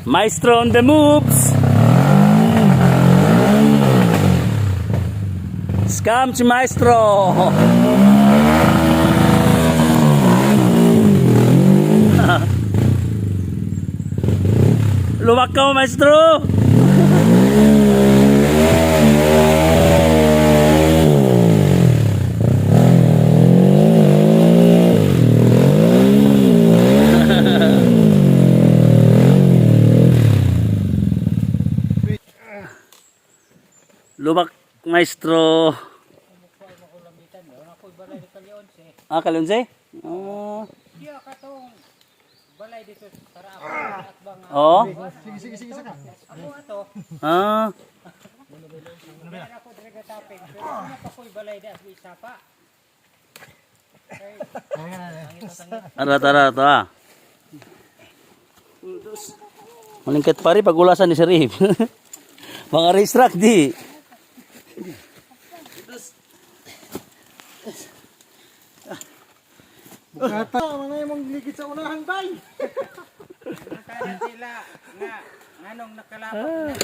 Maestro on the moves. Scam si Maestro. Luwak ka mo, Maestro. Luwak, Maestro. Ah, kalunse? Iya katong balay dito para ako at bang Oo. Sige. ako ato. Ah. Meron ako talaga taping. Pero ano pa ko'y balay di as isa pa. Tara to ah. Malingkit pare pag ulasan ni Sharif. Mga race track di. Bukata, mga mong ligid sa unahan, bay. Nakala sila nga nganong nakalapak